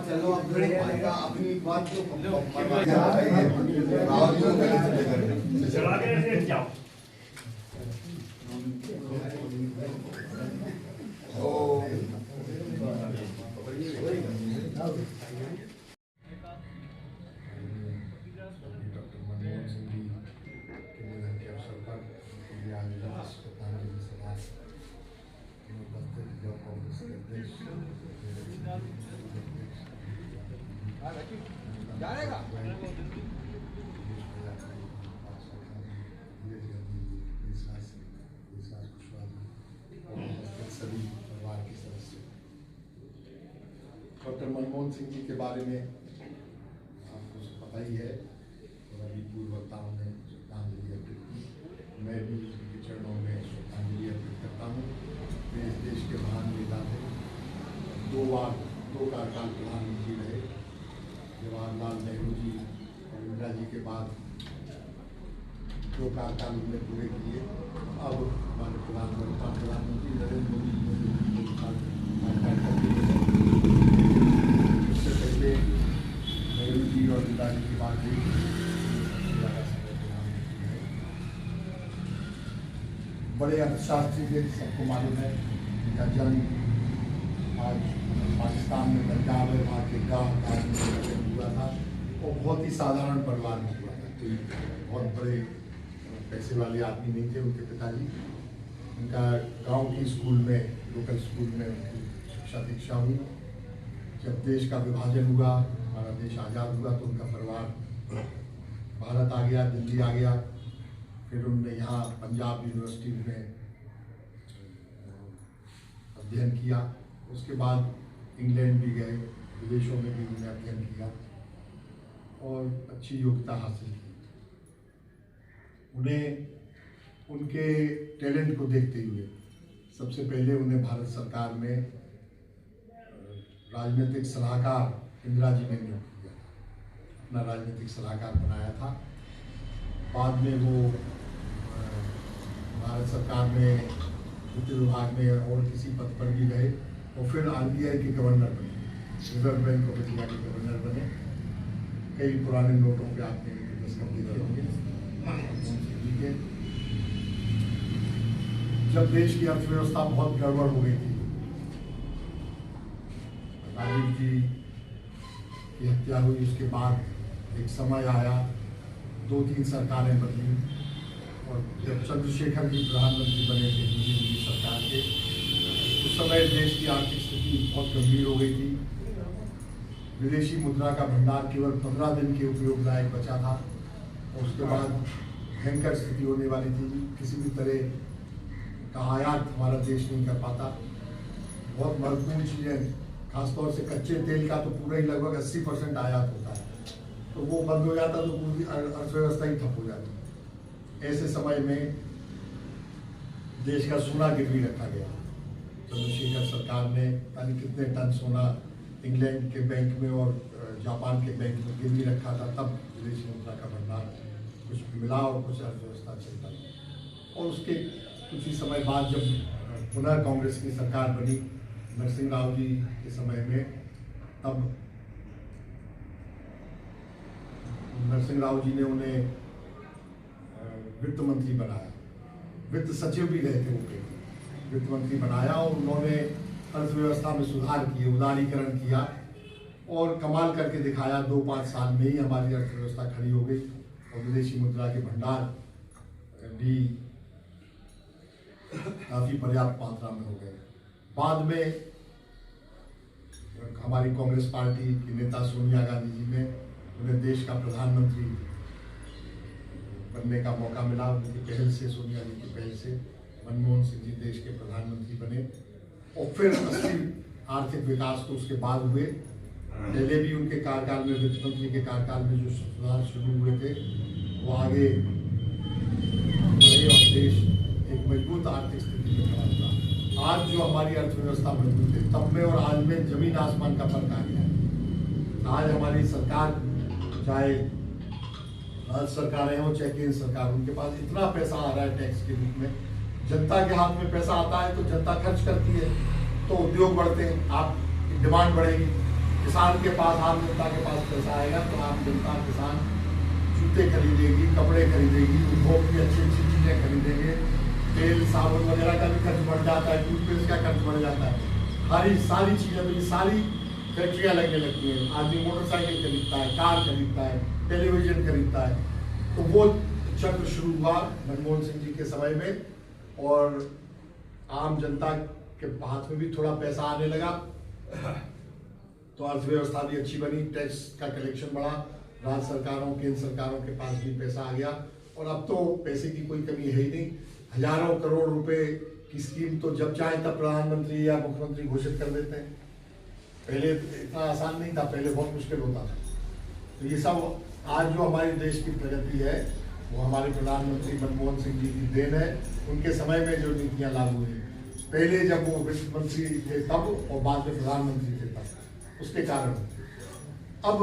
चलो अपनी बात जाएगा सभी परिवार के सदस्य डॉक्टर मनमोहन सिंह जी के बारे में आपको पता ही है और अभी पूर्व वक्ताओं ने श्रद्धांजलि अर्पित की। मैं भी उनके चरणों में श्रद्धांजलि अर्पित करता हूँ। वे इस देश के महान नेता थे। दो कार्यकाल प्रधानमंत्री रहे। जवाहरलाल नेहरू जी और इंदिरा जी के बाद दो कार्यकाल उन्होंने पूरे किए। अब हमारे प्रधानमंत्री नरेंद्र मोदी जी इससे पहले नेहरू जी और इंदिरा जी के बाद भी बड़े अर्थशास्त्री थे, सबको मालूम है। इनका जन्म आज पाकिस्तान में पंजाब है, वहाँ के गाँव में हुआ था और बहुत ही साधारण परिवार में हुआ था। कोई बहुत बड़े पैसे वाले आदमी नहीं थे उनके पिताजी। उनका गांव की स्कूल में, लोकल स्कूल में उनकी शिक्षा दीक्षा हुई। जब देश का विभाजन हुआ, हमारा देश आज़ाद हुआ, तो उनका परिवार भारत आ गया, दिल्ली आ गया। फिर उन्होंने यहाँ पंजाब यूनिवर्सिटी में अध्ययन किया। उसके बाद इंग्लैंड भी गए, विदेशों में भी उन्होंने अध्ययन किया और अच्छी योग्यता हासिल की। उन्हें उनके टैलेंट को देखते हुए सबसे पहले उन्हें भारत सरकार में राजनीतिक सलाहकार इंदिरा जी ने नियुक्त किया था, अपना राजनीतिक सलाहकार बनाया था। बाद में वो भारत सरकार में वित्त विभाग में और किसी पद पर भी रहे और फिर RBI के गवर्नर बने, रिजर्व बैंक ऑफ इंडिया के गवर्नर बने। कई पुराने नोटों पे आपने दस्तखत देखे होंगे। जब देश की अर्थव्यवस्था बहुत गड़बड़ हो गई थी, राजीव जी की हत्या हुई, उसके बाद एक समय आया, 2-3 सरकारें बदली और जब चंद्रशेखर जी प्रधानमंत्री बने थे मोदी सरकार के, उस समय देश की आर्थिक स्थिति बहुत गंभीर हो गई थी। विदेशी मुद्रा का भंडार केवल 15 दिन के उपयोग लायक बचा था और उसके बाद भयंकर स्थिति होने वाली थी। किसी भी तरह का आयात हमारा देश नहीं कर पाता। बहुत महत्वपूर्ण चीज़ें, खासतौर से कच्चे तेल का तो पूरा ही लगभग 80% आयात होता है, तो वो बंद हो जाता तो पूरी अर्थव्यवस्था ही ठप हो जाती। ऐसे समय में देश का सोना गिरवी रखा गया। चंद्रशेखर सरकार ने यानी कितने टन सोना इंग्लैंड के बैंक में और जापान के बैंक में गिरवी रखा था, तब विदेशी मुद्रा का भंडार कुछ मिला और कुछ अर्थव्यवस्था चलता था। और उसके कुछ ही समय बाद जब पुनः कांग्रेस की सरकार बनी नरसिंह राव जी के समय में, तब नरसिंह राव जी ने उन्हें वित्त मंत्री बनाया। वित्त सचिव भी रहे थे वो, वित्त मंत्री बनाया और उन्होंने अर्थव्यवस्था में सुधार किए, उदारीकरण किया और कमाल करके दिखाया। 2-5 साल में ही हमारी अर्थव्यवस्था खड़ी हो गई और विदेशी मुद्रा के भंडार भी काफ़ी पर्याप्त मात्रा में हो गए। बाद में हमारी कांग्रेस पार्टी की नेता सोनिया गांधी जी ने उन्हें देश का प्रधानमंत्री बनने का मौका मिला। उनकी पहल से, सोनिया जी की पहल से मनमोहन सिंह जी देश के प्रधानमंत्री बने और फिर असली आर्थिक विकास तो उसके बाद हुए। पहले भी उनके कार्यकाल में, वित्त मंत्री के कार्यकाल में जो सुधार शुरू हुए थे वो आगे देश एक मजबूत आर्थिक स्थिति में खड़ा था। आज जो हमारी अर्थव्यवस्था मजबूत है, तब में और आज में जमीन आसमान का फर्क आ गया है। आज हमारी सरकार, चाहे राज्य सरकारें हो चाहे केंद्र सरकार, उनके पास इतना पैसा आ रहा है टैक्स के रूप में। जनता के हाथ में पैसा आता है तो जनता खर्च करती है, तो उद्योग बढ़ते हैं, आपकी डिमांड बढ़ेगी। किसान के पास, आम जनता के पास पैसा आएगा तो आम जनता, किसान जूते खरीदेगी, कपड़े खरीदेगी, उपभोग की अच्छी अच्छी चीज़ें खरीदेंगे। तेल साबुन वगैरह का भी खर्च बढ़ जाता है, टूथपेस्ट का खर्च बढ़ जाता है। सारी चीज़ें, तो ये सारी फैक्ट्रियाँ लगने लगती हैं। आदमी मोटरसाइकिल खरीदता है, कार खरीदता है, टेलीविजन खरीदता है। तो वो चक्र शुरू हुआ मनमोहन सिंह जी के समय में, और आम जनता के हाथ में भी थोड़ा पैसा आने लगा, तो अर्थव्यवस्था भी अच्छी बनी, टैक्स का कलेक्शन बढ़ा, राज्य सरकारों केंद्र सरकारों के पास भी पैसा आ गया। और अब तो पैसे की कोई कमी है ही नहीं। हजारों करोड़ रुपए की स्कीम तो जब चाहे तब प्रधानमंत्री या मुख्यमंत्री घोषित कर देते हैं। पहले इतना आसान नहीं था, पहले बहुत मुश्किल होता था। तो ये सब आज जो हमारे देश की प्रगति है वो हमारे प्रधानमंत्री मनमोहन सिंह जी की देन है। उनके समय में जो नीतियाँ लागू हुई, पहले जब वो वित्त मंत्री थे तब, और बाद में प्रधानमंत्री थे तब, उसके कारण। अब